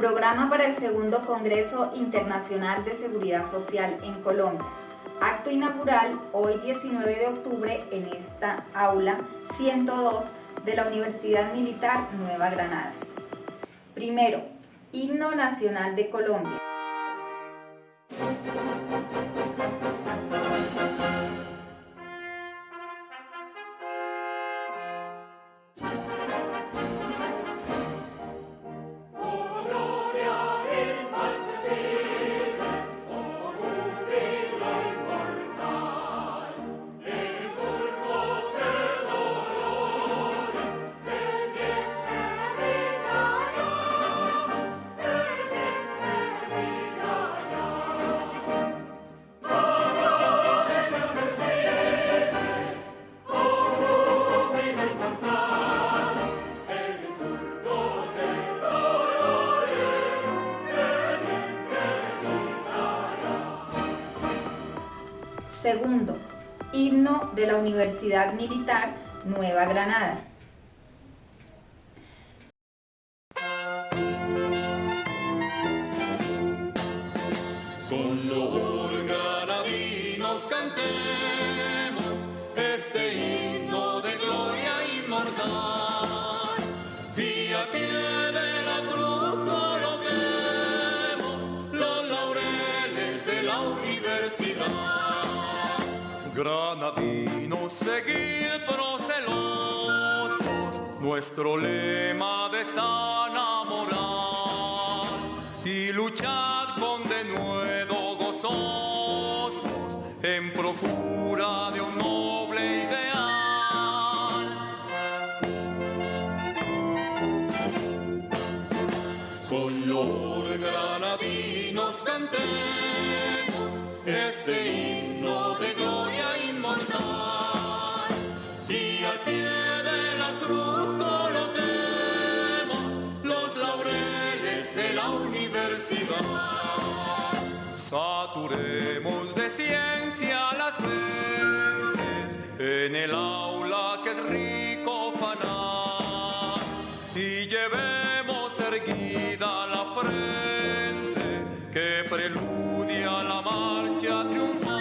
Programa para el segundo Congreso Internacional de Seguridad Social en Colombia. Acto inaugural hoy 19 de octubre en esta aula 102 de la Universidad Militar Nueva Granada. Primero, Himno Nacional de Colombia. Segundo, Himno de la Universidad Militar Nueva Granada. Con loor granadinos cantemos este himno de gloria inmortal, y al pie de la cruz coloquemos los laureles de la universidad. Granadinos, seguid procelosos nuestro lema de sana moral, y luchad con denuedo gozosos en procura de un noble ideal. Con loor granadinos cantemos este himno de gloria inmortal, y al pie de la cruz coloquemos los laureles de la universidad. Saturemos de ciencia las mentes en el aula que es rico fanar, y llevemos erguida la frente que preludia la marcha triunfal.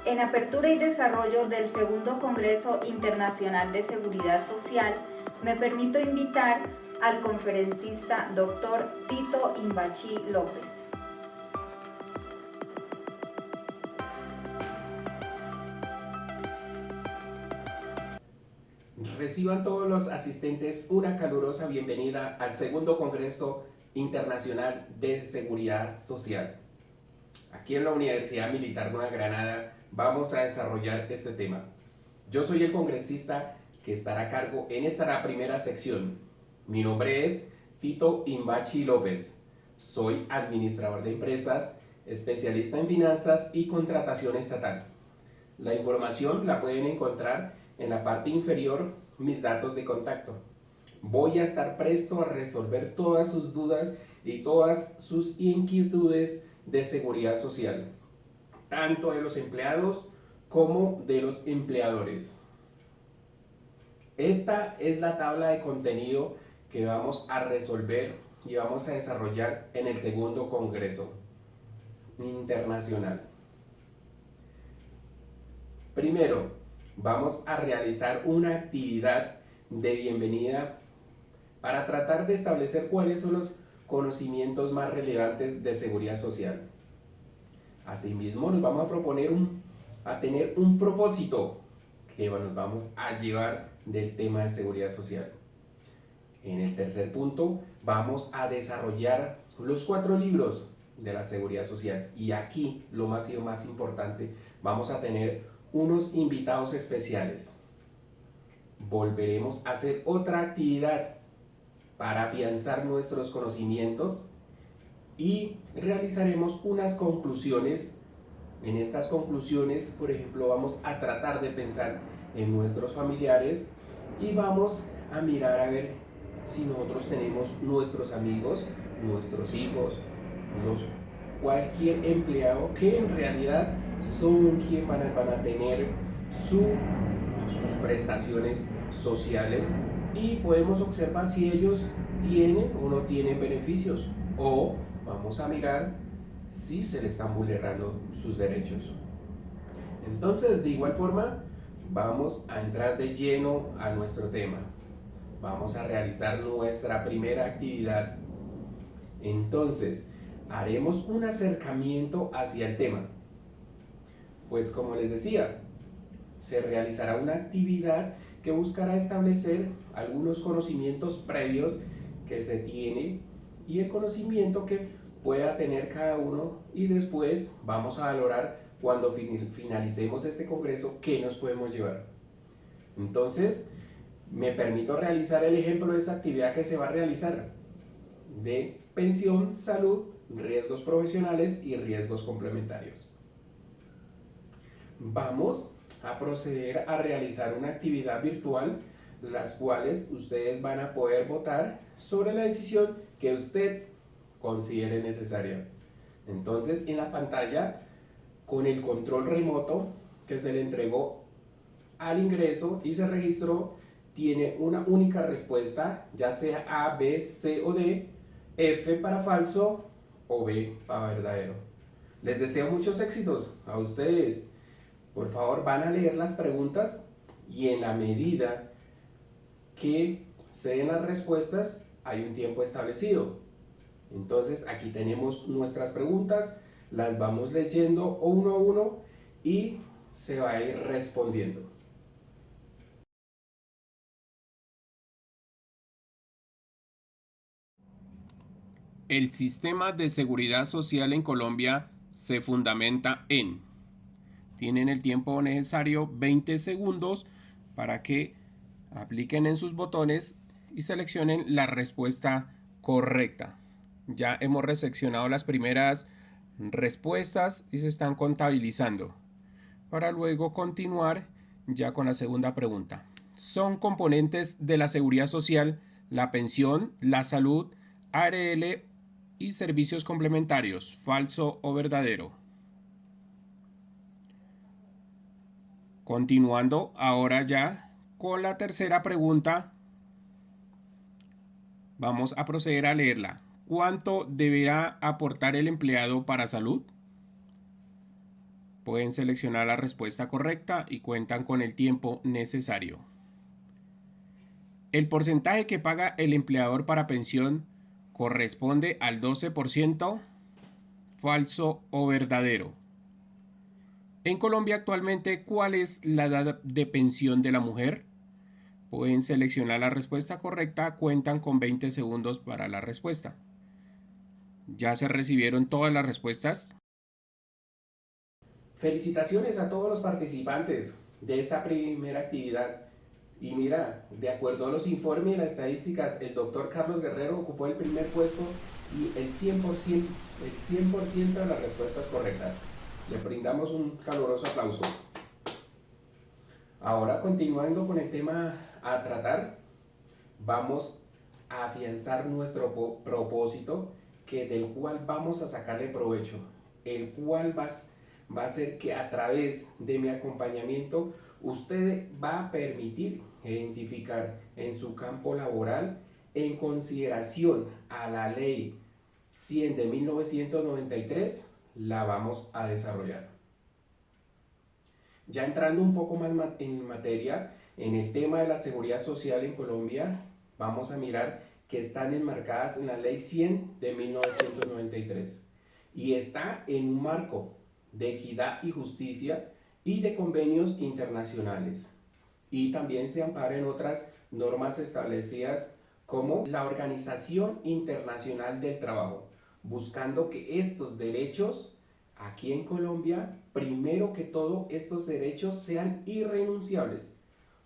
En apertura y desarrollo del segundo Congreso Internacional de Seguridad Social, me permito invitar al conferencista Dr. Tito Imbachi López. Reciban todos los asistentes una calurosa bienvenida al segundo Congreso Internacional de Seguridad Social. Aquí en la Universidad Militar Nueva Granada vamos a desarrollar este tema. Yo soy el congresista que estará a cargo en esta primera sección. Mi nombre es Tito Imbachi López. Soy administrador de empresas, especialista en finanzas y contratación estatal. La información la pueden encontrar en la parte inferior, mis datos de contacto. Voy a estar presto a resolver todas sus dudas y todas sus inquietudes de seguridad social, tanto de los empleados como de los empleadores. Esta es la tabla de contenido que vamos a resolver y vamos a desarrollar en el segundo Congreso Internacional. Primero, vamos a realizar una actividad de bienvenida para tratar de establecer cuáles son los conocimientos más relevantes de seguridad social. Asimismo, nos vamos a proponer a tener un propósito que nos vamos a llevar del tema de seguridad social. En el tercer punto, vamos a desarrollar los 4 libros de la seguridad social. Y aquí, lo más importante, vamos a tener unos invitados especiales. Volveremos a hacer otra actividad para afianzar nuestros conocimientos y realizaremos unas conclusiones. En estas conclusiones, por ejemplo, vamos a tratar de pensar en nuestros familiares y vamos a mirar a ver si nosotros tenemos nuestros amigos, nuestros hijos, cualquier empleado que en realidad son quienes van a tener sus prestaciones sociales, y podemos observar si ellos tienen o no tienen beneficios, o vamos a mirar si se le están vulnerando sus derechos. Entonces, de igual forma, vamos a entrar de lleno a nuestro tema. Vamos a realizar nuestra primera actividad. Entonces, haremos un acercamiento hacia el tema. Pues como les decía, se realizará una actividad que buscará establecer algunos conocimientos previos que se tiene y el conocimiento que pueda tener cada uno, y después vamos a valorar cuando finalicemos este congreso qué nos podemos llevar. Entonces, me permito realizar el ejemplo de esta actividad que se va a realizar de pensión, salud, riesgos profesionales y riesgos complementarios. Vamos a proceder a realizar una actividad virtual, las cuales ustedes van a poder votar sobre la decisión que usted considere necesaria. Entonces, en la pantalla, con el control remoto que se le entregó al ingreso y se registró, tiene una única respuesta, ya sea A, B, C o D, F para falso o B para verdadero. Les deseo muchos éxitos a ustedes. Por favor, van a leer las preguntas y en la medida que se den las respuestas hay un tiempo establecido. Entonces aquí tenemos nuestras preguntas, las vamos leyendo uno a uno y se va a ir respondiendo. El sistema de seguridad social en Colombia se fundamenta en... Tienen el tiempo necesario, 20 segundos, para que apliquen en sus botones y seleccionen la respuesta correcta. Ya hemos recepcionado las primeras respuestas y se están contabilizando, para luego continuar ya con la segunda pregunta. ¿Son componentes de la seguridad social la pensión, la salud, ARL y servicios complementarios? ¿Falso o verdadero? Continuando ahora ya con la tercera pregunta, vamos a proceder a leerla. ¿Cuánto deberá aportar el empleado para salud? Pueden seleccionar la respuesta correcta y cuentan con el tiempo necesario. ¿El porcentaje que paga el empleador para pensión corresponde al 12%? ¿Falso o verdadero? En Colombia actualmente, ¿cuál es la edad de pensión de la mujer? Pueden seleccionar la respuesta correcta, cuentan con 20 segundos para la respuesta. ¿Ya se recibieron todas las respuestas? Felicitaciones a todos los participantes de esta primera actividad. Y mira, de acuerdo a los informes y las estadísticas, el doctor Carlos Guerrero ocupó el primer puesto y el 100% de las respuestas correctas. Le brindamos un caluroso aplauso. Ahora, continuando con el tema a tratar, vamos a afianzar nuestro propósito, del cual vamos a sacarle provecho, el cual va a ser que a través de mi acompañamiento usted va a permitir identificar en su campo laboral, en consideración a la ley 100 de 1993, la vamos a desarrollar. Ya entrando un poco más en materia, en el tema de la seguridad social en Colombia, vamos a mirar que están enmarcadas en la ley 100 de 1993 y está en un marco de equidad y justicia y de convenios internacionales, y también se ampara en otras normas establecidas como la Organización Internacional del Trabajo, buscando que estos derechos aquí en Colombia, primero que todo, estos derechos sean irrenunciables,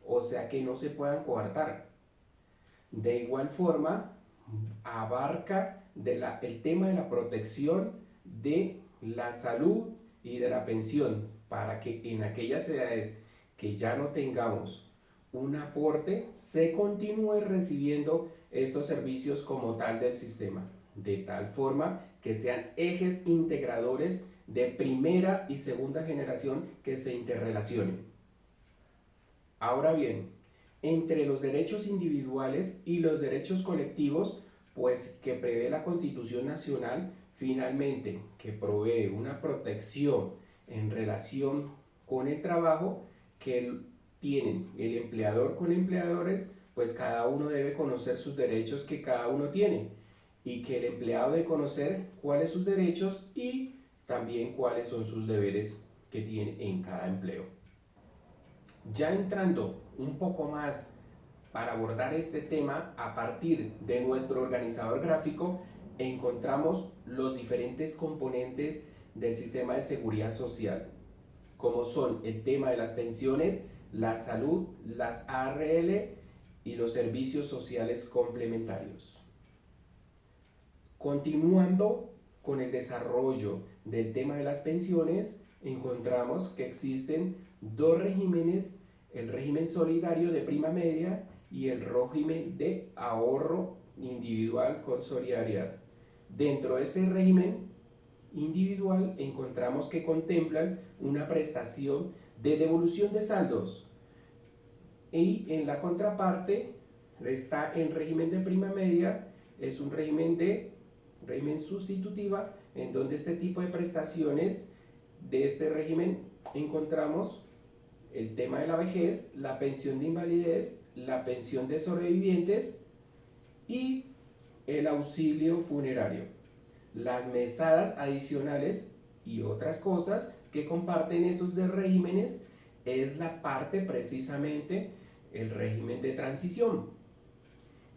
o sea que no se puedan coartar. De igual forma, abarca el tema de la protección de la salud y de la pensión, para que en aquellas edades que ya no tengamos un aporte, se continúe recibiendo estos servicios como tal del sistema, de tal forma que sean ejes integradores de primera y segunda generación que se interrelacionen. Ahora bien, entre los derechos individuales y los derechos colectivos, pues que prevé la Constitución Nacional, finalmente, que provee una protección en relación con el trabajo que tienen el empleador con empleadores, pues cada uno debe conocer sus derechos que cada uno tiene y que el empleado debe conocer cuáles son sus derechos y también cuáles son sus deberes que tiene en cada empleo. Ya entrando un poco más para abordar este tema, a partir de nuestro organizador gráfico encontramos los diferentes componentes del sistema de seguridad social, como son el tema de las pensiones, la salud, las ARL y los servicios sociales complementarios. Continuando con el desarrollo del tema de las pensiones, encontramos que existen dos regímenes, el régimen solidario de prima media y el régimen de ahorro individual con solidaridad. Dentro de este régimen individual encontramos que contemplan una prestación de devolución de saldos y en la contraparte está en régimen de prima media, es un régimen sustitutiva, en donde este tipo de prestaciones de este régimen encontramos el tema de la vejez, la pensión de invalidez, la pensión de sobrevivientes y el auxilio funerario, las mesadas adicionales y otras cosas que comparten esos de regímenes. Es la parte precisamente el régimen de transición.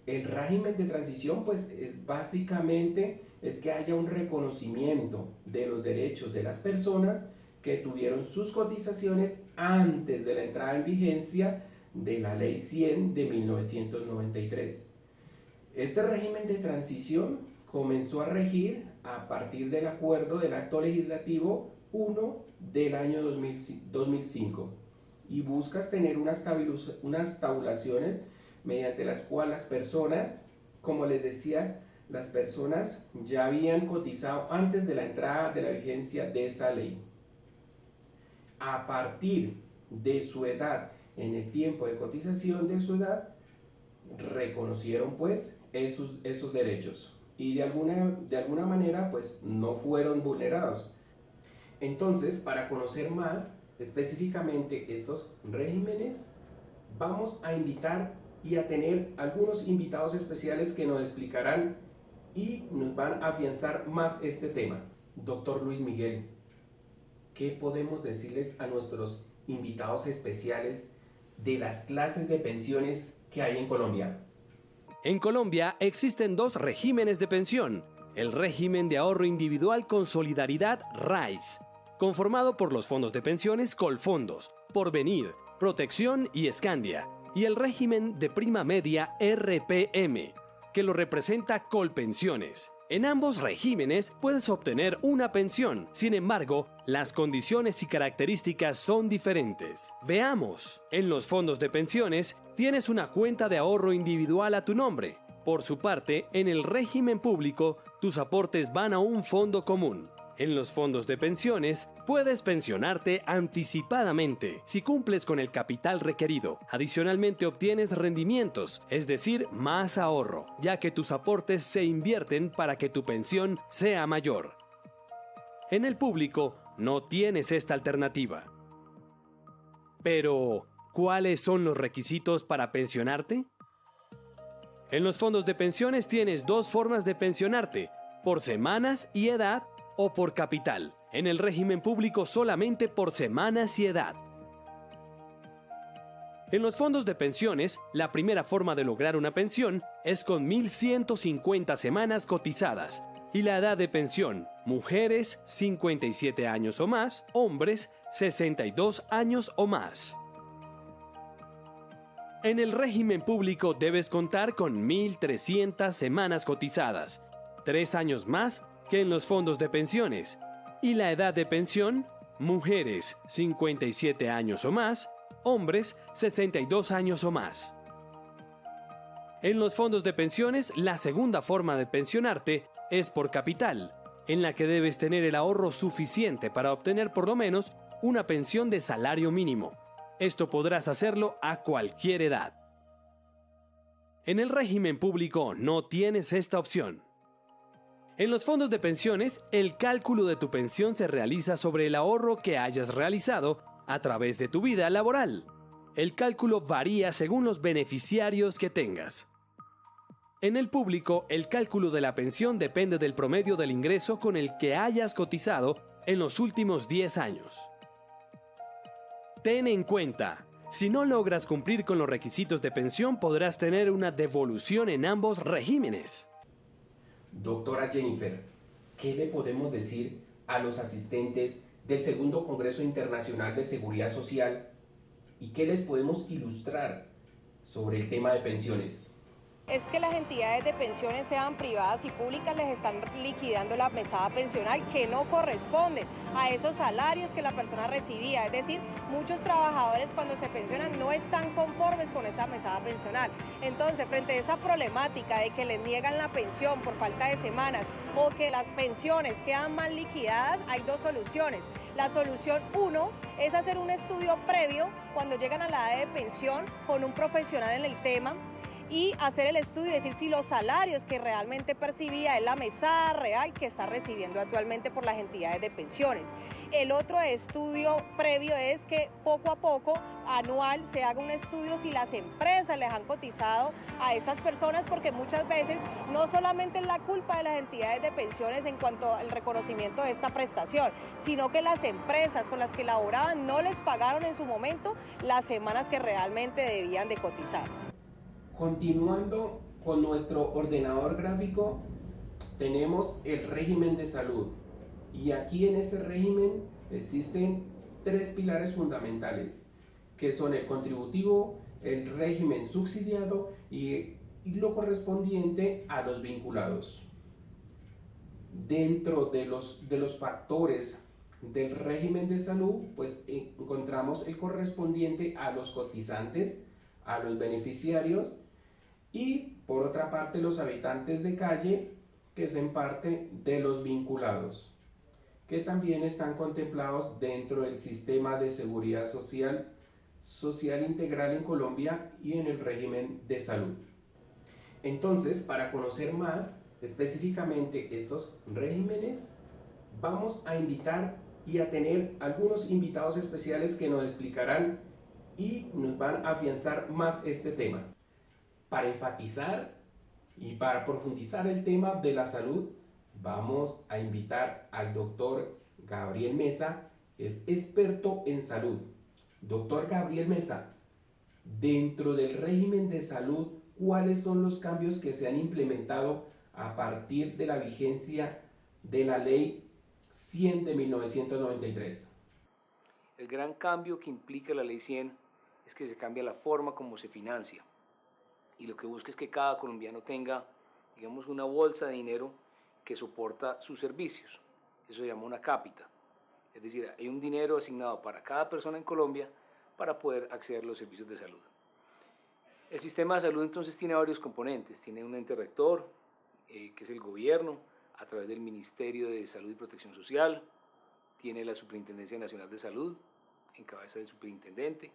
El régimen de transición pues es básicamente que haya un reconocimiento de los derechos de las personas que tuvieron sus cotizaciones antes de la entrada en vigencia de la Ley 100 de 1993. Este régimen de transición comenzó a regir a partir del acuerdo del Acto Legislativo 1 del año 2005 y buscas tener unas tabulaciones mediante las cuales las personas, como les decía, las personas ya habían cotizado antes de la entrada de la vigencia de esa ley. A partir de su edad, en el tiempo de cotización de su edad, reconocieron pues esos derechos y de alguna manera pues no fueron vulnerados. Entonces, para conocer más específicamente estos regímenes, vamos a invitar y a tener algunos invitados especiales que nos explicarán y nos van a afianzar más este tema. Doctor Luis Miguel, ¿qué podemos decirles a nuestros invitados especiales de las clases de pensiones que hay en Colombia? En Colombia existen dos regímenes de pensión: el régimen de ahorro individual con solidaridad RAIS, conformado por los fondos de pensiones Colfondos, Porvenir, Protección y Escandia, y el régimen de prima media RPM, que lo representa Colpensiones. En ambos regímenes puedes obtener una pensión, sin embargo, las condiciones y características son diferentes. Veamos, en los fondos de pensiones tienes una cuenta de ahorro individual a tu nombre. Por su parte, en el régimen público, tus aportes van a un fondo común. En los fondos de pensiones, puedes pensionarte anticipadamente si cumples con el capital requerido. Adicionalmente obtienes rendimientos, es decir, más ahorro, ya que tus aportes se invierten para que tu pensión sea mayor. En el público, no tienes esta alternativa. Pero, ¿cuáles son los requisitos para pensionarte? En los fondos de pensiones tienes dos formas de pensionarte: por semanas y edad, o por capital. En el régimen público solamente por semanas y edad. En los fondos de pensiones, la primera forma de lograr una pensión es con 1.150 semanas cotizadas. Y la edad de pensión: mujeres 57 años o más, hombres 62 años o más. En el régimen público debes contar con 1.300 semanas cotizadas, 3 años más que en los fondos de pensiones, y la edad de pensión: mujeres 57 años o más, hombres 62 años o más. En los fondos de pensiones, la segunda forma de pensionarte es por capital, en la que debes tener el ahorro suficiente para obtener por lo menos una pensión de salario mínimo. Esto podrás hacerlo a cualquier edad. En el régimen público no tienes esta opción. En los fondos de pensiones, el cálculo de tu pensión se realiza sobre el ahorro que hayas realizado a través de tu vida laboral. El cálculo varía según los beneficiarios que tengas. En el público, el cálculo de la pensión depende del promedio del ingreso con el que hayas cotizado en los últimos 10 años. Ten en cuenta, si no logras cumplir con los requisitos de pensión, podrás tener una devolución en ambos regímenes. Doctora Jennifer, ¿qué le podemos decir a los asistentes del Segundo Congreso Internacional de Seguridad Social y qué les podemos ilustrar sobre el tema de pensiones? Es que las entidades de pensiones, sean privadas y públicas, les están liquidando la mesada pensional que no corresponde a esos salarios que la persona recibía. Es decir, muchos trabajadores cuando se pensionan no están conformes con esa mesada pensional. Entonces, frente a esa problemática de que les niegan la pensión por falta de semanas o que las pensiones quedan mal liquidadas, hay dos soluciones. La solución 1 es hacer un estudio previo cuando llegan a la edad de pensión con un profesional en el tema, y hacer el estudio y decir si los salarios que realmente percibía es la mesada real que está recibiendo actualmente por las entidades de pensiones. El otro estudio previo es que poco a poco, anual, se haga un estudio si las empresas les han cotizado a estas personas, porque muchas veces no solamente es la culpa de las entidades de pensiones en cuanto al reconocimiento de esta prestación, sino que las empresas con las que laboraban no les pagaron en su momento las semanas que realmente debían de cotizar. Continuando con nuestro ordenador gráfico, tenemos el régimen de salud. Y aquí en este régimen existen tres pilares fundamentales, que son el contributivo, el régimen subsidiado y lo correspondiente a los vinculados. Dentro de los factores del régimen de salud, pues encontramos el correspondiente a los cotizantes, a los beneficiarios, y por otra parte los habitantes de calle, que es en parte de los vinculados, que también están contemplados dentro del sistema de seguridad social integral en Colombia y en el régimen de salud. Entonces, para conocer más específicamente estos regímenes, vamos a invitar y a tener algunos invitados especiales que nos explicarán y nos van a afianzar más este tema. Para enfatizar y para profundizar el tema de la salud, vamos a invitar al doctor Gabriel Mesa, que es experto en salud. Doctor Gabriel Mesa, dentro del régimen de salud, ¿cuáles son los cambios que se han implementado a partir de la vigencia de la Ley 100 de 1993? El gran cambio que implica la Ley 100 es que se cambia la forma como se financia. Y lo que busca es que cada colombiano tenga, digamos, una bolsa de dinero que soporta sus servicios. Eso se llama una cápita. Es decir, hay un dinero asignado para cada persona en Colombia para poder acceder a los servicios de salud. El sistema de salud entonces tiene varios componentes. Tiene un ente rector, que es el gobierno, a través del Ministerio de Salud y Protección Social. Tiene la Superintendencia Nacional de Salud, en cabeza del superintendente.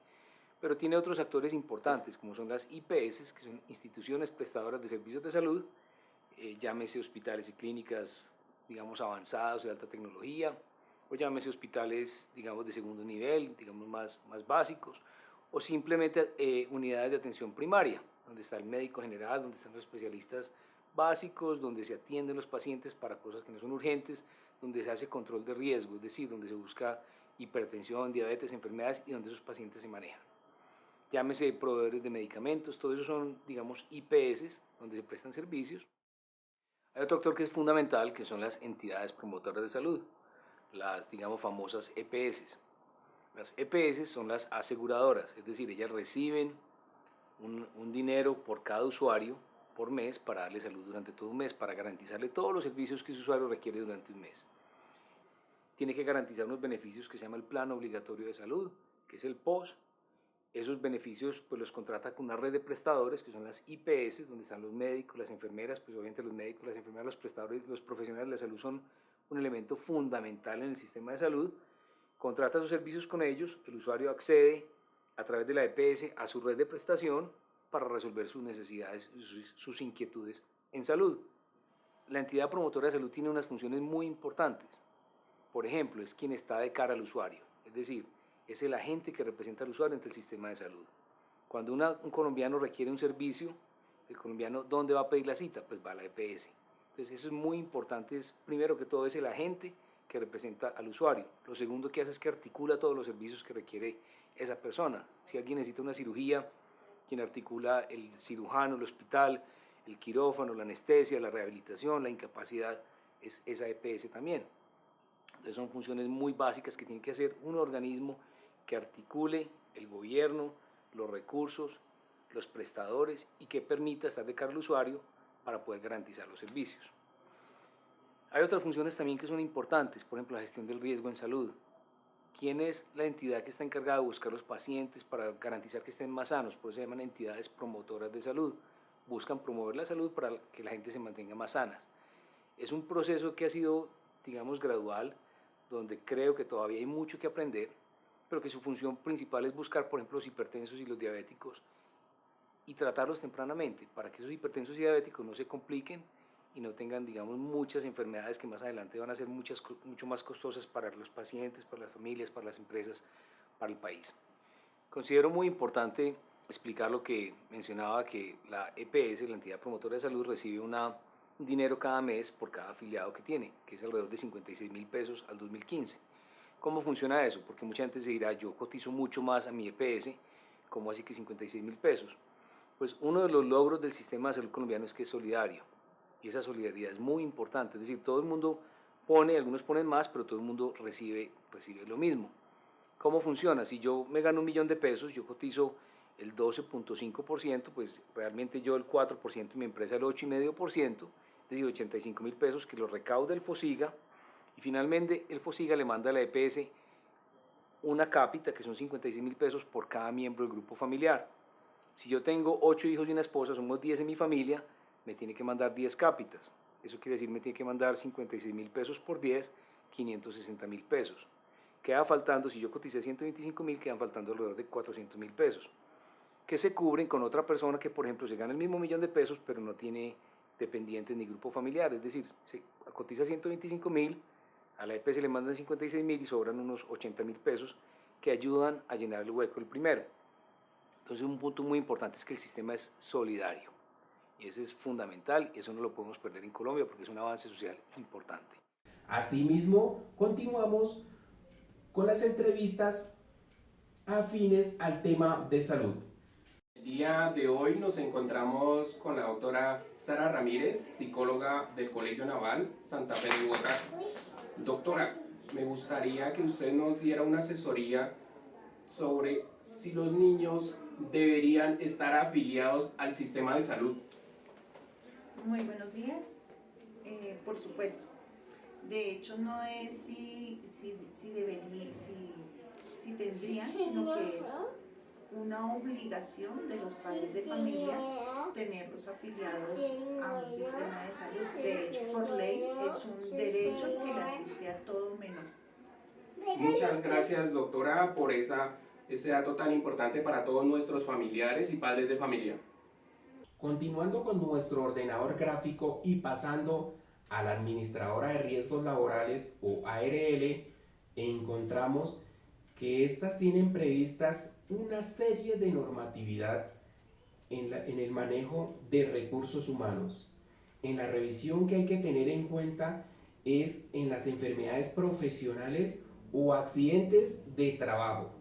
Pero tiene otros actores importantes, como son las IPS, que son instituciones prestadoras de servicios de salud, llámese hospitales y clínicas, digamos, avanzados de alta tecnología, o llámese hospitales, digamos, de segundo nivel, digamos, más básicos, o simplemente unidades de atención primaria, donde está el médico general, donde están los especialistas básicos, donde se atienden los pacientes para cosas que no son urgentes, donde se hace control de riesgo, es decir, donde se busca hipertensión, diabetes, enfermedades y donde esos pacientes se manejan. Llámese proveedores de medicamentos, todo eso son, digamos, IPS, donde se prestan servicios. Hay otro actor que es fundamental, que son las entidades promotoras de salud, las, digamos, famosas EPS. Las EPS son las aseguradoras, es decir, ellas reciben un dinero por cada usuario por mes para darle salud durante todo un mes, para garantizarle todos los servicios que ese usuario requiere durante un mes. Tiene que garantizar unos beneficios que se llama el Plan Obligatorio de Salud, que es el POS. Esos beneficios pues los contrata con una red de prestadores que son las IPS, donde están los médicos, las enfermeras, pues obviamente los médicos, las enfermeras, los prestadores, los profesionales de la salud son un elemento fundamental en el sistema de salud. Contrata sus servicios con ellos, el usuario accede a través de la EPS a su red de prestación para resolver sus necesidades, sus inquietudes en salud. La entidad promotora de salud tiene unas funciones muy importantes. Por ejemplo, es quien está de cara al usuario, es decir, es el agente que representa al usuario ante el sistema de salud. Cuando un colombiano requiere un servicio, el colombiano, ¿dónde va a pedir la cita? Pues va a la EPS. Entonces eso es muy importante, primero que todo es el agente que representa al usuario. Lo segundo que hace es que articula todos los servicios que requiere esa persona. Si alguien necesita una cirugía, quien articula el cirujano, el hospital, el quirófano, la anestesia, la rehabilitación, la incapacidad, es esa EPS también. Entonces son funciones muy básicas que tiene que hacer un organismo que articule el gobierno, los recursos, los prestadores y que permita estar de cara al usuario para poder garantizar los servicios. Hay otras funciones también que son importantes, por ejemplo la gestión del riesgo en salud. ¿Quién es la entidad que está encargada de buscar los pacientes para garantizar que estén más sanos? Por eso se llaman entidades promotoras de salud. Buscan promover la salud para que la gente se mantenga más sanas. Es un proceso que ha sido, digamos, gradual, donde creo que todavía hay mucho que aprender, pero que su función principal es buscar, por ejemplo, los hipertensos y los diabéticos y tratarlos tempranamente para que esos hipertensos y diabéticos no se compliquen y no tengan, digamos, muchas enfermedades que más adelante van a ser mucho más costosas para los pacientes, para las familias, para las empresas, para el país. Considero muy importante explicar lo que mencionaba, que la EPS, la entidad promotora de salud, recibe un dinero cada mes por cada afiliado que tiene, que es alrededor de 56.000 pesos al 2015. ¿Cómo funciona eso? Porque mucha gente se dirá, yo cotizo mucho más a mi EPS, ¿cómo así que 56.000 pesos? Pues uno de los logros del sistema de salud colombiano es que es solidario, y esa solidaridad es muy importante, es decir, todo el mundo pone, algunos ponen más, pero todo el mundo recibe lo mismo. ¿Cómo funciona? Si yo me gano 1.000.000 de pesos, yo cotizo el 12.5%, pues realmente yo el 4% y mi empresa el 8.5%, es decir, 85.000 pesos que lo recauda el FOSIGA, y finalmente el FOSIGA le manda a la EPS una cápita que son 56.000 pesos por cada miembro del grupo familiar. Si yo tengo 8 hijos y una esposa, somos 10 en mi familia, me tiene que mandar 10 cápitas. Eso quiere decir me tiene que mandar 56.000 pesos por 10, 560.000 pesos. Queda faltando, si yo coticé 125.000, quedan faltando alrededor de 400.000 pesos, que se cubren con otra persona que, por ejemplo, se gana el mismo 1.000.000 de pesos, pero no tiene dependientes ni grupo familiar, es decir, se cotiza 125.000, a la EPS le mandan 56.000 y sobran unos 80.000 pesos que ayudan a llenar el hueco el primero. Entonces un punto muy importante es que el sistema es solidario, y eso es fundamental, y eso no lo podemos perder en Colombia porque es un avance social importante. Asimismo, continuamos con las entrevistas afines al tema de salud. El día de hoy nos encontramos con la doctora Sara Ramírez, psicóloga del Colegio Naval Santa Fe de Bogotá. Doctora, me gustaría que usted nos diera una asesoría sobre si los niños deberían estar afiliados al sistema de salud. Muy buenos días. Por supuesto. De hecho, no es si tendrían, sino que es una obligación de los padres de familia tenerlos afiliados a un sistema de salud. De hecho, por ley es un derecho que le asiste a todo menor. Muchas gracias, doctora, por ese dato tan importante para todos nuestros familiares y padres de familia. Continuando con nuestro ordenador gráfico y pasando a la administradora de riesgos laborales o ARL, encontramos que estas tienen previstas una serie de normatividad en el manejo de recursos humanos. En la revisión que hay que tener en cuenta es en las enfermedades profesionales o accidentes de trabajo,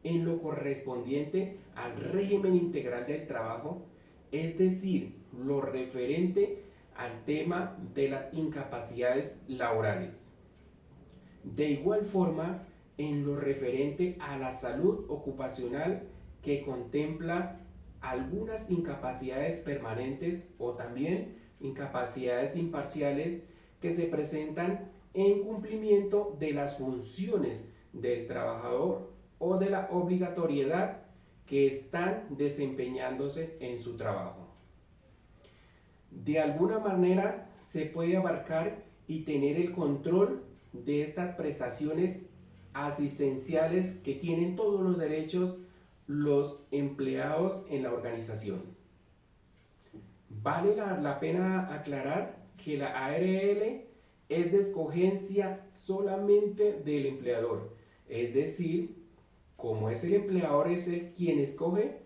en lo correspondiente al régimen integral del trabajo, es decir, lo referente al tema de las incapacidades laborales. De igual forma, en lo referente a la salud ocupacional, que contempla algunas incapacidades permanentes o también incapacidades imparciales que se presentan en cumplimiento de las funciones del trabajador o de la obligatoriedad que están desempeñándose en su trabajo. De alguna manera se puede abarcar y tener el control de estas prestaciones asistenciales que tienen todos los derechos los empleados en la organización. Vale la pena aclarar que la ARL es de escogencia solamente del empleador, es decir, como es el empleador es el quien escoge,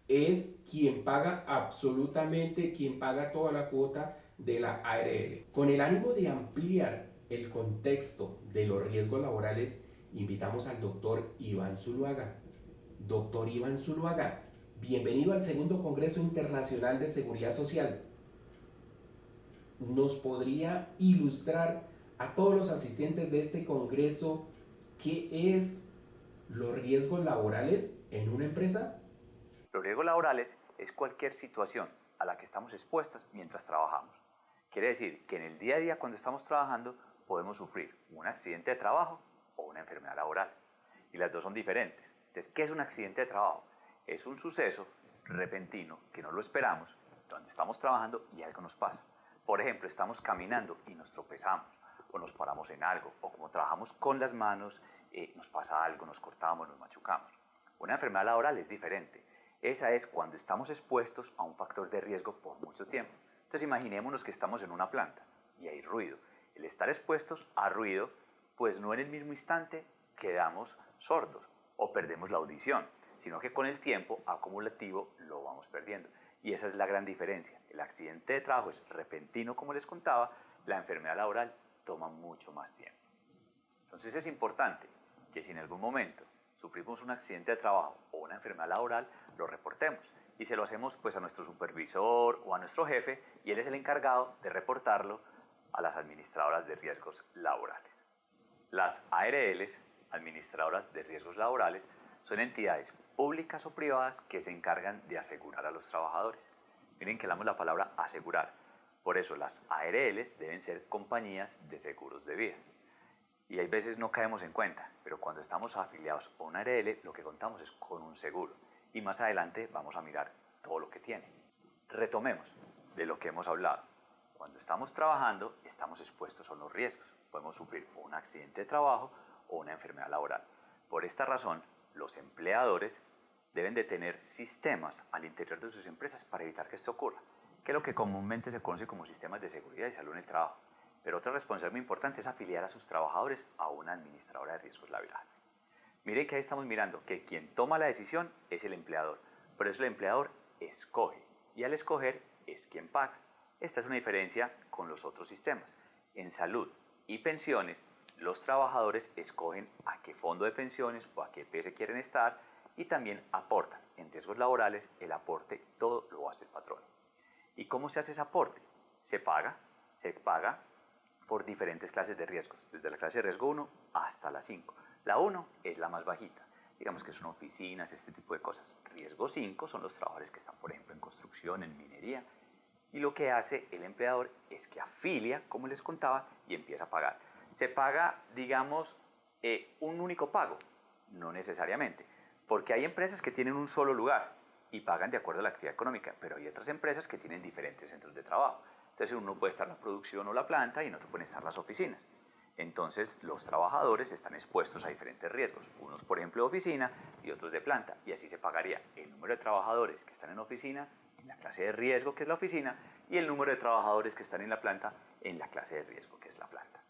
es quien paga absolutamente, quien paga toda la cuota de la ARL. Con el ánimo de ampliar el contexto de los riesgos laborales, invitamos al doctor Iván Zuluaga. Doctor Iván Zuluaga, bienvenido al segundo Congreso Internacional de Seguridad Social. ¿Nos podría ilustrar a todos los asistentes de este congreso qué es los riesgos laborales en una empresa? Los riesgos laborales es cualquier situación a la que estamos expuestos mientras trabajamos. Quiere decir que en el día a día cuando estamos trabajando podemos sufrir un accidente de trabajo o una enfermedad laboral. Y las dos son diferentes. Entonces, ¿qué es un accidente de trabajo? Es un suceso repentino que no lo esperamos, donde estamos trabajando y algo nos pasa. Por ejemplo, estamos caminando y nos tropezamos, o nos paramos en algo, o como trabajamos con las manos, nos pasa algo, nos cortamos, nos machucamos. Una enfermedad laboral es diferente. Esa es cuando estamos expuestos a un factor de riesgo por mucho tiempo. Entonces imaginémonos que estamos en una planta y hay ruido. El estar expuestos a ruido, pues no en el mismo instante quedamos sordos o perdemos la audición, sino que con el tiempo acumulativo lo vamos perdiendo. Y esa es la gran diferencia. El accidente de trabajo es repentino, como les contaba, la enfermedad laboral toma mucho más tiempo. Entonces es importante que si en algún momento sufrimos un accidente de trabajo o una enfermedad laboral, lo reportemos y se lo hacemos pues a nuestro supervisor o a nuestro jefe y él es el encargado de reportarlo a las administradoras de riesgos laborales. Las ARLs, administradoras de riesgos laborales, son entidades públicas o privadas que se encargan de asegurar a los trabajadores. Miren que hablamos la palabra asegurar. Por eso las ARLs deben ser compañías de seguros de vida. Y hay veces no caemos en cuenta, pero cuando estamos afiliados a una ARL, lo que contamos es con un seguro. Y más adelante vamos a mirar todo lo que tiene. Retomemos de lo que hemos hablado. Cuando estamos trabajando, estamos expuestos a unos riesgos. Podemos sufrir un accidente de trabajo o una enfermedad laboral. Por esta razón, los empleadores deben de tener sistemas al interior de sus empresas para evitar que esto ocurra, que es lo que comúnmente se conoce como sistemas de seguridad y salud en el trabajo. Pero otra responsabilidad muy importante es afiliar a sus trabajadores a una administradora de riesgos laborales. Miren que ahí estamos mirando que quien toma la decisión es el empleador, pero es el empleador escoge y al escoger es quien paga. Esta es una diferencia con los otros sistemas. En salud y pensiones, los trabajadores escogen a qué fondo de pensiones o a qué EPS quieren estar y también aportan. En riesgos laborales, el aporte todo lo hace el patrón. ¿Y cómo se hace ese aporte? Se paga por diferentes clases de riesgos, desde la clase de riesgo 1 hasta la 5. La 1 es la más bajita, digamos que son oficinas, este tipo de cosas. Riesgo 5 son los trabajadores que están, por ejemplo, en construcción, en minería. Y lo que hace el empleador es que afilia, como les contaba, y empieza a pagar. Se paga, digamos, un único pago, no necesariamente, porque hay empresas que tienen un solo lugar y pagan de acuerdo a la actividad económica, pero hay otras empresas que tienen diferentes centros de trabajo. Entonces, en uno puede estar la producción o la planta y en otro pueden estar las oficinas. Entonces, los trabajadores están expuestos a diferentes riesgos, unos, por ejemplo, de oficina y otros de planta, y así se pagaría el número de trabajadores que están en oficina en la clase de riesgo, que es la oficina, y el número de trabajadores que están en la planta en la clase de riesgo, que es la planta.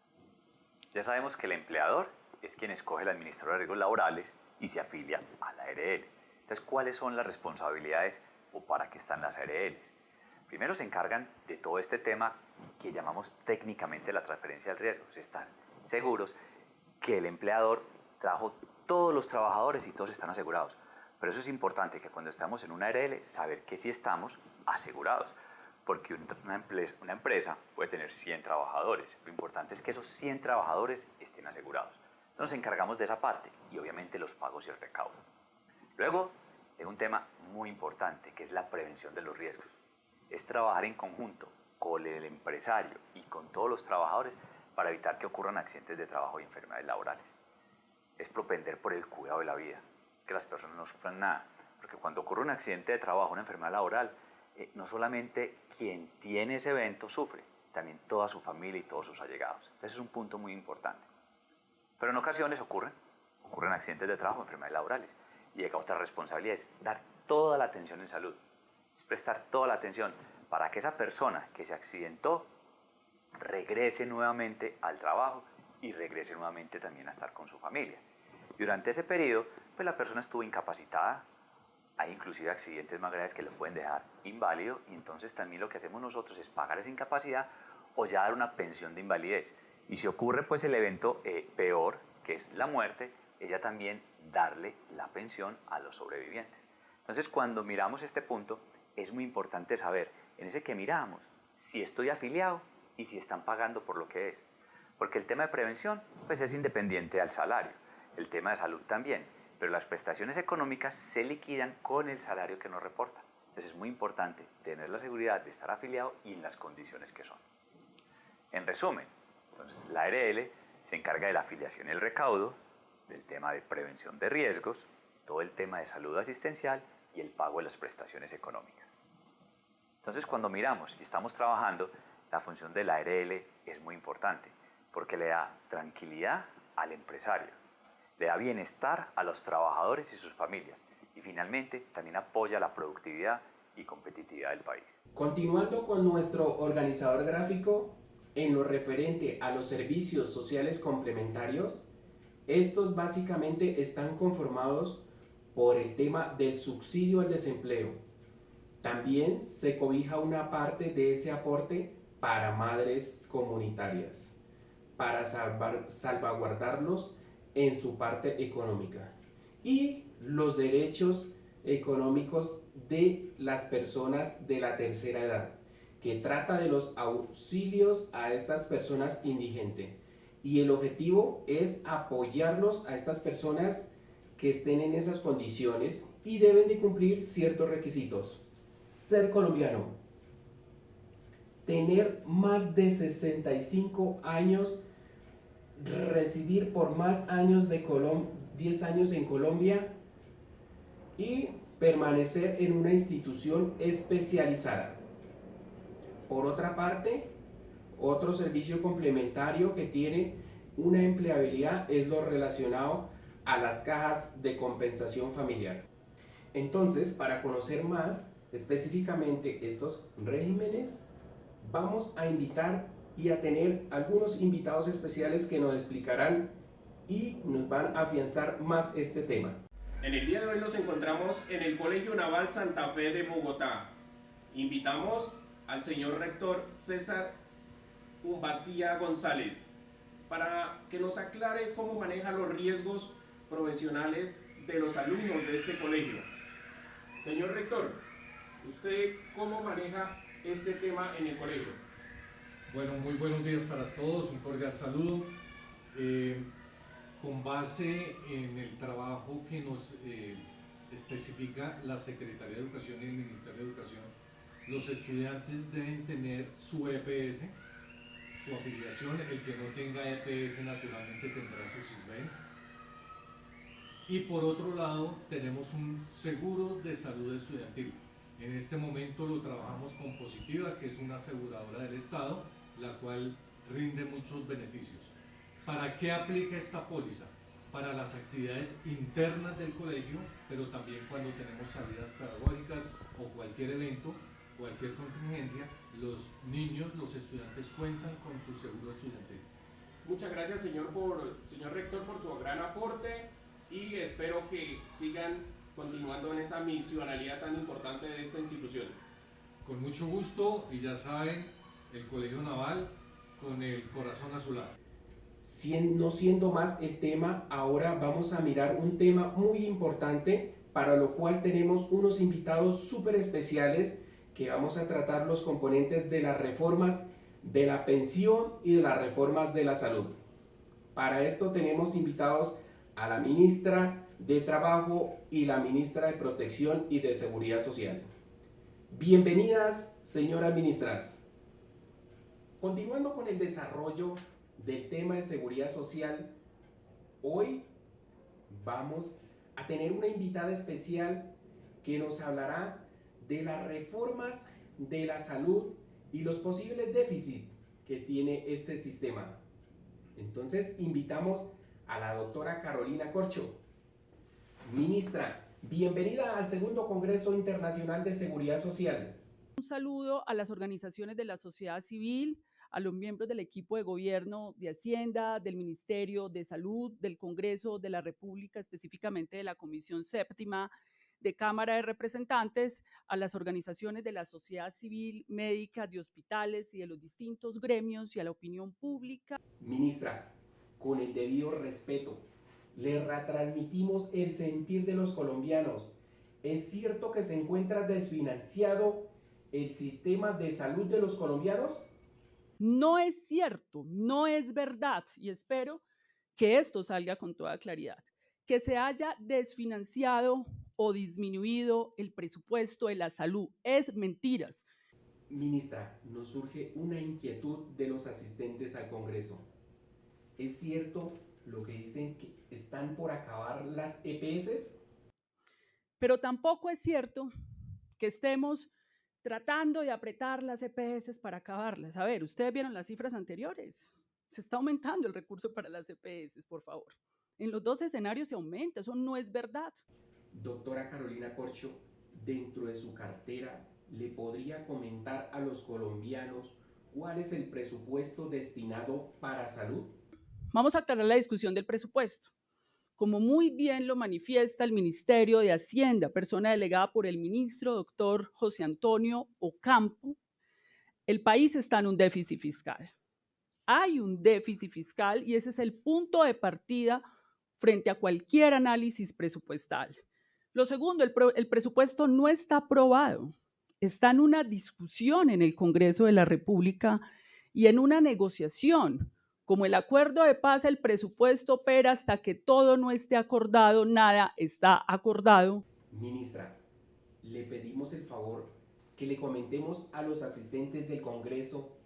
Ya sabemos que el empleador es quien escoge el administrador de riesgos laborales y se afilia a la ARL. Entonces, ¿cuáles son las responsabilidades o para qué están las ARLs? Primero se encargan de todo este tema que llamamos técnicamente la transferencia del riesgo, es estar seguros que el empleador trajo todos los trabajadores y todos están asegurados. Pero eso es importante, que cuando estamos en una ARL, saber que sí estamos asegurados, porque una empresa puede tener 100 trabajadores. Lo importante es que esos 100 trabajadores estén asegurados. Entonces nos encargamos de esa parte y obviamente los pagos y el recaudo. Luego, hay un tema muy importante que es la prevención de los riesgos. Es trabajar en conjunto con el empresario y con todos los trabajadores para evitar que ocurran accidentes de trabajo y enfermedades laborales. Es propender por el cuidado de la vida, que las personas no sufran nada. porque cuando ocurre un accidente de trabajo, una enfermedad laboral, no solamente quien tiene ese evento sufre, también toda su familia y todos sus allegados. Ese es un punto muy importante. Pero en ocasiones ocurren accidentes de trabajo, enfermedades laborales, y llega otra responsabilidad, es dar toda la atención en salud, es prestar toda la atención para que esa persona que se accidentó regrese nuevamente al trabajo y regrese nuevamente también a estar con su familia. Durante ese periodo, pues la persona estuvo incapacitada, hay inclusive accidentes más graves que lo pueden dejar inválido, y entonces también lo que hacemos nosotros es pagar esa incapacidad o ya dar una pensión de invalidez. Y si ocurre pues el evento peor, que es la muerte, ella también darle la pensión a los sobrevivientes. Entonces, cuando miramos este punto, es muy importante saber, en ese que miramos, si estoy afiliado y si están pagando por lo que es. Porque el tema de prevención pues es independiente al salario, el tema de salud también, pero las prestaciones económicas se liquidan con el salario que nos reportan. Entonces es muy importante tener la seguridad de estar afiliado y en las condiciones que son. En resumen, entonces, la ARL se encarga de la afiliación y el recaudo, del tema de prevención de riesgos, todo el tema de salud asistencial y el pago de las prestaciones económicas. Entonces, cuando miramos y estamos trabajando, la función de la ARL es muy importante porque le da tranquilidad al empresario, le da bienestar a los trabajadores y sus familias y finalmente también apoya la productividad y competitividad del país. Continuando con nuestro organizador gráfico, en lo referente a los servicios sociales complementarios, estos básicamente están conformados por el tema del subsidio al desempleo. También se cobija una parte de ese aporte para madres comunitarias, para salvaguardarlos en su parte económica. Y los derechos económicos de las personas de la tercera edad, que trata de los auxilios a estas personas indigentes. Y el objetivo es apoyarlos a estas personas que estén en esas condiciones y deben de cumplir ciertos requisitos. Ser colombiano, tener más de 65 años, residir por más años de 10 años en Colombia y permanecer en una institución especializada. Por otra parte, otro servicio complementario que tiene una empleabilidad es lo relacionado a las cajas de compensación familiar. Entonces, para conocer más específicamente estos regímenes, vamos a invitar y a tener algunos invitados especiales que nos explicarán y nos van a afianzar más este tema. En el día de hoy nos encontramos en el Colegio Naval Santa Fe de Bogotá. Invitamos al señor rector César Umbacía González para que nos aclare cómo maneja los riesgos profesionales de los alumnos de este colegio. Señor rector, ¿usted cómo maneja este tema en el colegio? Bueno, muy buenos días para todos, un cordial saludo. Con base en el trabajo que nos especifica la Secretaría de Educación y el Ministerio de Educación, los estudiantes deben tener su EPS, su afiliación. El que no tenga EPS naturalmente tendrá su CISBEN. Y por otro lado tenemos un seguro de salud estudiantil. En este momento lo trabajamos con Positiva, que es una aseguradora del Estado, la cual rinde muchos beneficios. ¿Para qué aplica esta póliza? Para las actividades internas del colegio, pero también cuando tenemos salidas pedagógicas o cualquier evento, cualquier contingencia, los niños, los estudiantes cuentan con su seguro estudiantil. Muchas gracias, señor rector, por su gran aporte y espero que sigan continuando en esa misionalidad tan importante de esta institución. Con mucho gusto, y ya saben, el Colegio Naval con el corazón azulado. No siendo más el tema, ahora vamos a mirar un tema muy importante, para lo cual tenemos unos invitados súper especiales que vamos a tratar los componentes de las reformas de la pensión y de las reformas de la salud. Para esto tenemos invitados a la ministra de Trabajo y la ministra de Protección y de Seguridad Social. Bienvenidas, señoras ministras. Continuando con el desarrollo del tema de seguridad social, hoy vamos a tener una invitada especial que nos hablará de las reformas de la salud y los posibles déficits que tiene este sistema. Entonces invitamos a la doctora Carolina Corcho. Ministra, bienvenida al segundo Congreso Internacional de Seguridad Social. Un saludo a las organizaciones de la sociedad civil, a los miembros del equipo de gobierno de Hacienda, del Ministerio de Salud, del Congreso de la República, específicamente de la Comisión Séptima de Cámara de Representantes, a las organizaciones de la sociedad civil, médica, de hospitales y de los distintos gremios y a la opinión pública. Ministra, con el debido respeto, le retransmitimos el sentir de los colombianos. ¿Es cierto que se encuentra desfinanciado el sistema de salud de los colombianos? No es cierto, no es verdad, y espero que esto salga con toda claridad, que se haya desfinanciado o disminuido el presupuesto de la salud. Es mentiras. Ministra, nos surge una inquietud de los asistentes al Congreso. ¿Es cierto lo que dicen que están por acabar las EPS? Pero tampoco es cierto que estemos tratando de apretar las EPS para acabarlas. A ver, ustedes vieron las cifras anteriores. Se está aumentando el recurso para las EPS, por favor. En los dos escenarios se aumenta, eso no es verdad. Doctora Carolina Corcho, dentro de su cartera, ¿le podría comentar a los colombianos cuál es el presupuesto destinado para salud? Vamos a aclarar la discusión del presupuesto. Como muy bien lo manifiesta el Ministerio de Hacienda, persona delegada por el ministro doctor José Antonio Ocampo, el país está en un déficit fiscal. Hay un déficit fiscal y ese es el punto de partida frente a cualquier análisis presupuestal. Lo segundo, el presupuesto no está aprobado. Está en una discusión en el Congreso de la República y en una negociación. Como el acuerdo de paz, el presupuesto opera hasta que todo no esté acordado, nada está acordado. Ministra, le pedimos el favor que le comentemos a los asistentes del Congreso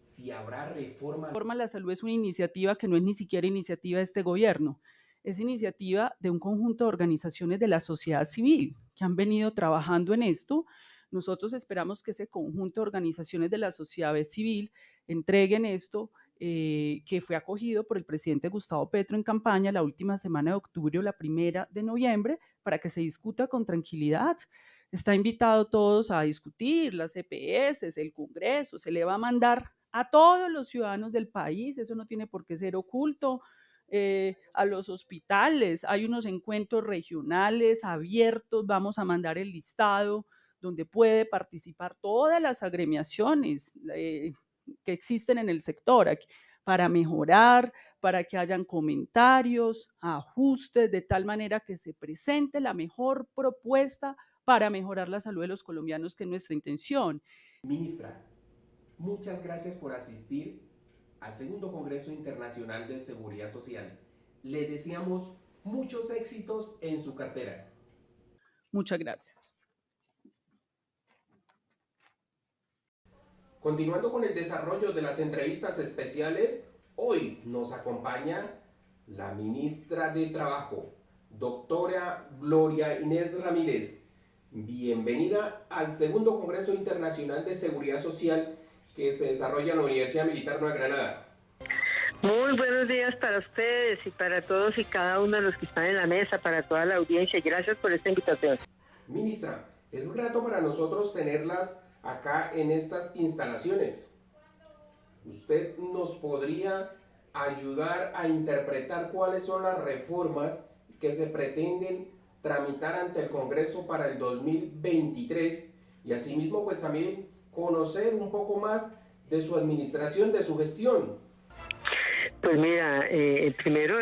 si habrá reforma. La reforma a la salud es una iniciativa que no es ni siquiera iniciativa de este gobierno, es iniciativa de un conjunto de organizaciones de la sociedad civil que han venido trabajando en esto. Nosotros esperamos que ese conjunto de organizaciones de la sociedad civil entreguen esto, que fue acogido por el presidente Gustavo Petro en campaña la última semana de octubre o la primera de noviembre, para que se discuta con tranquilidad. Está invitado todos a discutir las EPS, el Congreso, se le va a mandar a todos los ciudadanos del país, eso no tiene por qué ser oculto, a los hospitales, hay unos encuentros regionales abiertos, vamos a mandar el listado donde puede participar todas las agremiaciones que existen en el sector para mejorar, para que hayan comentarios, ajustes, de tal manera que se presente la mejor propuesta para mejorar la salud de los colombianos, que es nuestra intención. Ministra, muchas gracias por asistir al segundo Congreso Internacional de Seguridad Social. Le deseamos muchos éxitos en su cartera. Muchas gracias. Continuando con el desarrollo de las entrevistas especiales, hoy nos acompaña la ministra de Trabajo, doctora Gloria Inés Ramírez. Bienvenida al segundo Congreso Internacional de Seguridad Social que se desarrolla en la Universidad Militar Nueva Granada. Muy buenos días para ustedes y para todos y cada uno de los que están en la mesa, para toda la audiencia. Gracias por esta invitación. Ministra, es grato para nosotros tenerlas acá en estas instalaciones. ¿Usted nos podría ayudar a interpretar cuáles son las reformas que se pretenden tramitar ante el Congreso para el 2023 y asimismo pues también conocer un poco más de su administración, de su gestión? Pues mira, primero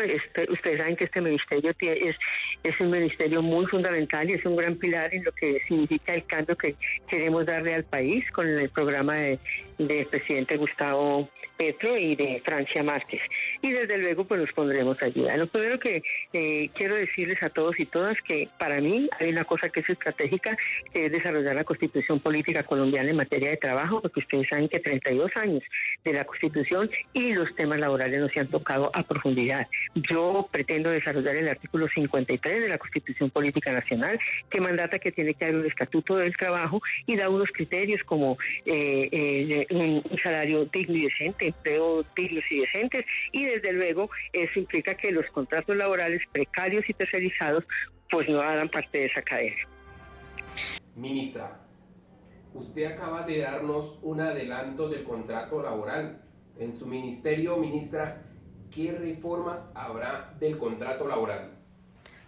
ustedes saben que este ministerio es un ministerio muy fundamental y es un gran pilar en lo que significa el cambio que queremos darle al país con el programa del presidente Gustavo Petro y de Francia Márquez. Y desde luego pues nos pondremos a ayudar. Lo primero que quiero decirles a todos y todas que para mí hay una cosa que es estratégica, que es desarrollar la Constitución Política Colombiana en materia de trabajo, porque ustedes saben que 32 años de la Constitución y los temas laborales no se han tocado a profundidad. Yo pretendo desarrollar el artículo 53 19 de la Constitución Política Nacional, que mandata que tiene que haber un estatuto del trabajo y da unos criterios como un salario digno y decente, empleo dignos y decentes, y desde luego eso implica que los contratos laborales precarios y tercerizados pues no hagan parte de esa cadena. Ministra, usted acaba de darnos un adelanto del contrato laboral. En su ministerio, ministra, ¿qué reformas habrá del contrato laboral?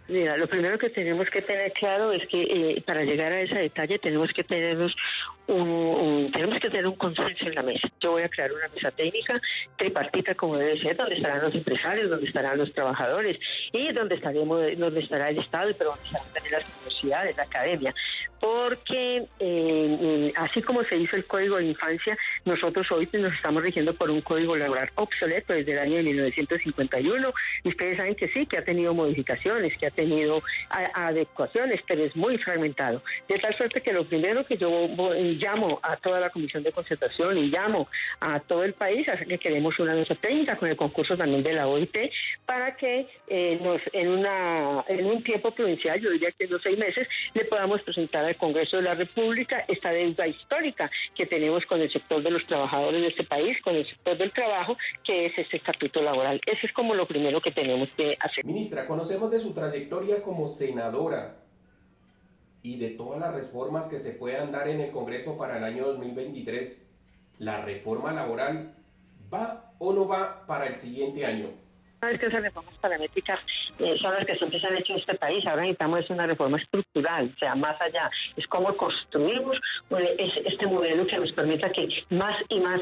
Mira, lo primero que tenemos que tener claro es que para llegar a ese detalle tenemos que tener un consenso en la mesa. Yo voy a crear una mesa técnica tripartita como debe ser, donde estarán los empresarios, donde estarán los trabajadores y donde estará el Estado, pero donde estarán también las universidades, la academia. Porque así como se hizo el Código de Infancia, nosotros hoy nos estamos rigiendo por un código laboral obsoleto desde el año de 1951. Y ustedes saben que sí, que ha tenido modificaciones, que ha tenido adecuaciones, pero es muy fragmentado. De tal suerte que lo primero que yo llamo a toda la Comisión de Concertación y llamo a todo el país a que queremos una mesa técnica con el concurso también de la OIT para que en un tiempo prudencial, yo diría que en los 6 meses, le podamos presentar al Congreso de la República esta deuda histórica que tenemos con el sector de los trabajadores de este país, con el sector del trabajo, que es este estatuto laboral. Eso es como lo primero que tenemos que hacer. Ministra, conocemos de su trayectoria como senadora y de todas las reformas que se puedan dar en el Congreso para el año 2023. ¿La reforma laboral va o no va para el siguiente año? Es que esas reformas paramétricas son las que siempre se han hecho en este país. Ahora necesitamos una reforma estructural, o sea, más allá. Es cómo construimos este modelo que nos permita que más y más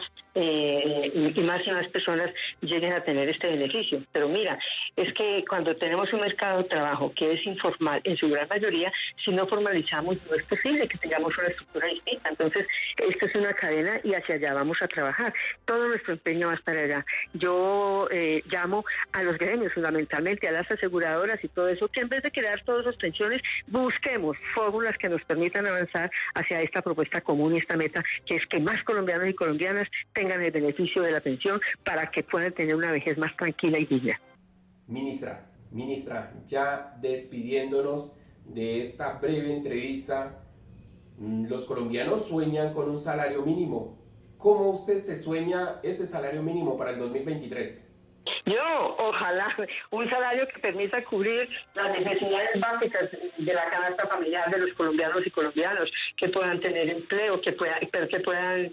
personas lleguen a tener este beneficio. Pero mira, es que cuando tenemos un mercado de trabajo que es informal en su gran mayoría, si no formalizamos no es posible que tengamos una estructura distinta. Entonces, esto es una cadena y hacia allá vamos a trabajar. Todo nuestro empeño va a estar allá. Yo llamo a los gremios, fundamentalmente a las aseguradoras y todo eso, que en vez de crear todas las pensiones, busquemos fórmulas que nos permitan avanzar hacia esta propuesta común y esta meta, que es que más colombianos y colombianas tengan el beneficio de la pensión para que puedan tener una vejez más tranquila y digna. Ministra, ya despidiéndonos de esta breve entrevista, los colombianos sueñan con un salario mínimo. ¿Cómo usted se sueña ese salario mínimo para el 2023? Yo, ojalá, un salario que permita cubrir las necesidades básicas de la canasta familiar de los colombianos y colombianas, que puedan tener empleo, que puedan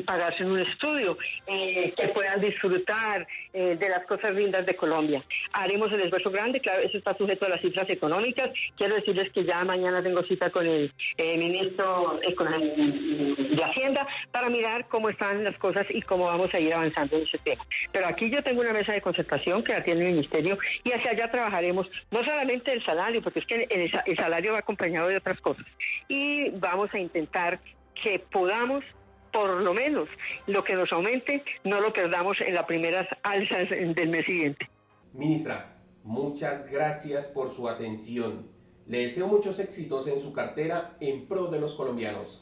pagarse en un estudio, que puedan disfrutar de las cosas lindas de Colombia. Haremos el esfuerzo grande, claro, eso está sujeto a las cifras económicas. Quiero decirles que ya mañana tengo cita con el ministro de Hacienda para mirar cómo están las cosas y cómo vamos a ir avanzando en ese tema. Pero aquí yo tengo una mesa de concertación que la tiene el ministerio y hacia allá trabajaremos no solamente el salario, porque es que el salario va acompañado de otras cosas, y vamos a intentar que podamos, por lo menos, lo que nos aumente, no lo perdamos en las primeras alzas del mes siguiente. Ministra, muchas gracias por su atención. Le deseo muchos éxitos en su cartera en pro de los colombianos.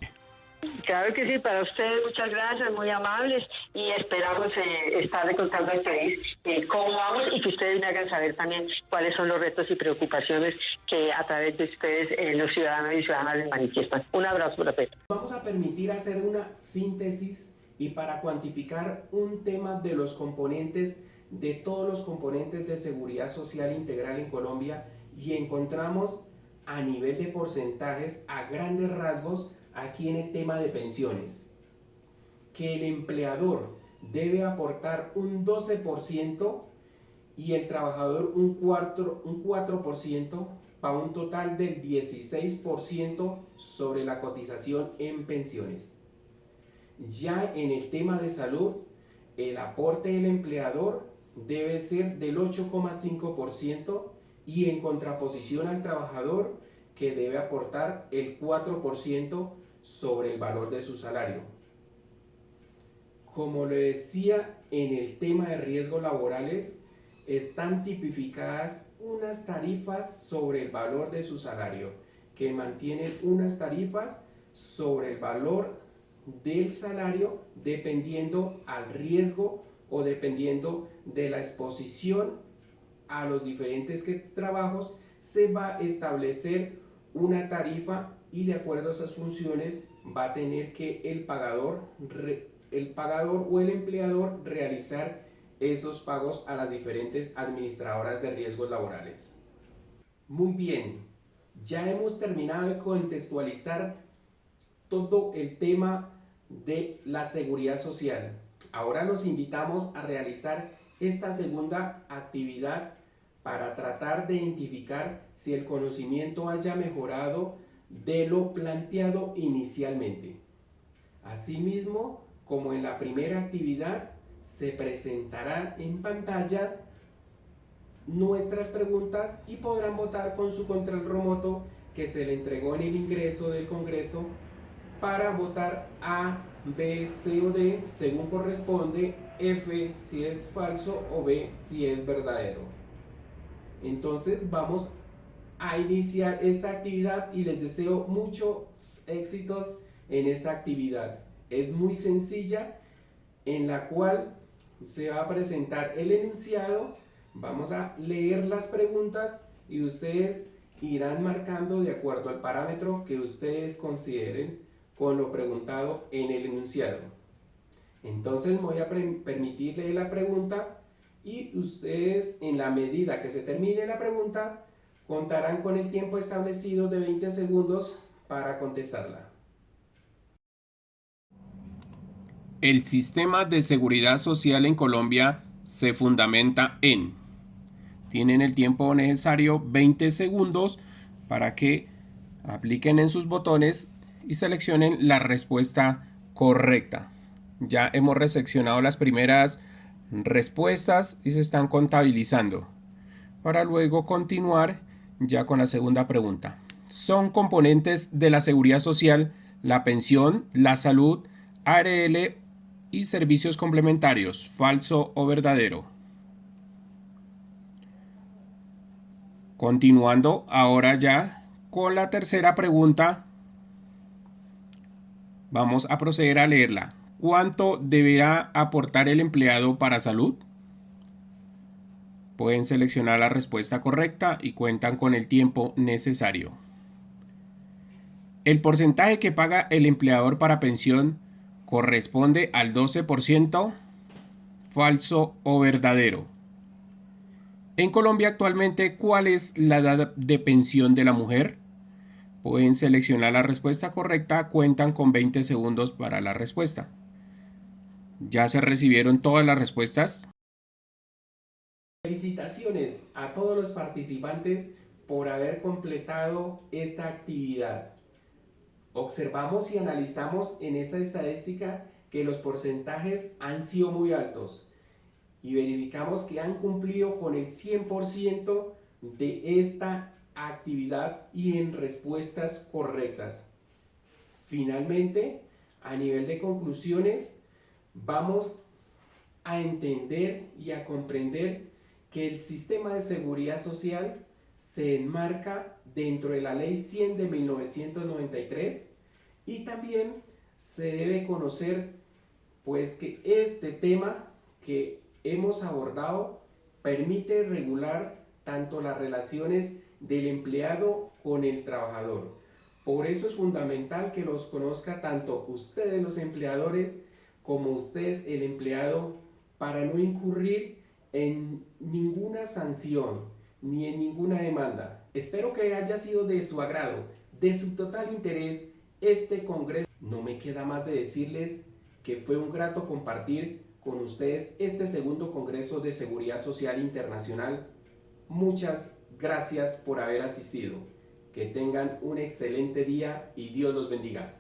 Claro que sí, para ustedes muchas gracias, muy amables, y esperamos estar contando al país cómo vamos y que ustedes me hagan saber también cuáles son los retos y preocupaciones que a través de ustedes los ciudadanos y ciudadanas les manifiestan. Un abrazo para todos. Vamos a permitir hacer una síntesis y para cuantificar un tema de los componentes, de todos los componentes de seguridad social integral en Colombia, y encontramos a nivel de porcentajes, a grandes rasgos, aquí en el tema de pensiones, que el empleador debe aportar un 12% y el trabajador un 4%, para un total del 16% sobre la cotización en pensiones. Ya en el tema de salud, el aporte del empleador debe ser del 8,5% y en contraposición al trabajador, que debe aportar el 4% sobre el valor de su salario. Como le decía, en el tema de riesgos laborales están tipificadas unas tarifas sobre el valor de su salario, que mantienen unas tarifas sobre el valor del salario dependiendo al riesgo o dependiendo de la exposición a los diferentes trabajos se va a establecer una tarifa y de acuerdo a esas funciones va a tener que el pagador o el empleador realizar esos pagos a las diferentes administradoras de riesgos laborales. Muy bien, ya hemos terminado de contextualizar todo el tema de la seguridad social. Ahora los invitamos a realizar esta segunda actividad para tratar de identificar si el conocimiento haya mejorado de lo planteado inicialmente. Asimismo, como en la primera actividad, se presentará en pantalla nuestras preguntas y podrán votar con su control remoto que se le entregó en el ingreso del Congreso para votar A, B, C o D según corresponde, F si es falso o B si es verdadero. Entonces vamos a iniciar esta actividad y les deseo muchos éxitos en esta actividad. Es muy sencilla, en la cual se va a presentar el enunciado, vamos a leer las preguntas y ustedes irán marcando de acuerdo al parámetro que ustedes consideren con lo preguntado en el enunciado. Entonces me voy a permitir leer la pregunta y ustedes, en la medida que se termine la pregunta, contarán con el tiempo establecido de 20 segundos para contestarla. El sistema de seguridad social en Colombia se fundamenta en... Tienen el tiempo necesario, 20 segundos, para que apliquen en sus botones y seleccionen la respuesta correcta. Ya hemos recepcionado las primeras respuestas y se están contabilizando, para luego continuar ya con la segunda pregunta. Son componentes de la seguridad social la pensión, la salud, ARL y servicios complementarios, falso o verdadero. Continuando ahora ya con la tercera pregunta, vamos a proceder a leerla. ¿Cuánto deberá aportar el empleado para salud? Pueden seleccionar la respuesta correcta y cuentan con el tiempo necesario. El porcentaje que paga el empleador para pensión corresponde al 12%, falso o verdadero. En Colombia actualmente, ¿cuál es la edad de pensión de la mujer? Pueden seleccionar la respuesta correcta, cuentan con 20 segundos para la respuesta. ¿Ya se recibieron todas las respuestas? Felicitaciones a todos los participantes por haber completado esta actividad. Observamos y analizamos en esta estadística que los porcentajes han sido muy altos y verificamos que han cumplido con el 100% de esta actividad y en respuestas correctas. Finalmente, a nivel de conclusiones, vamos a entender y a comprender que el sistema de seguridad social se enmarca dentro de la Ley 100 de 1993 y también se debe conocer pues que este tema que hemos abordado permite regular tanto las relaciones del empleado con el trabajador. Por eso es fundamental que los conozca tanto ustedes los empleadores como ustedes el empleado para no incurrir en ninguna sanción ni en ninguna demanda. Espero que haya sido de su agrado, de su total interés este congreso. No me queda más de decirles que fue un grato compartir con ustedes este segundo Congreso de Seguridad Social Internacional. Muchas gracias por haber asistido. Que tengan un excelente día y Dios los bendiga.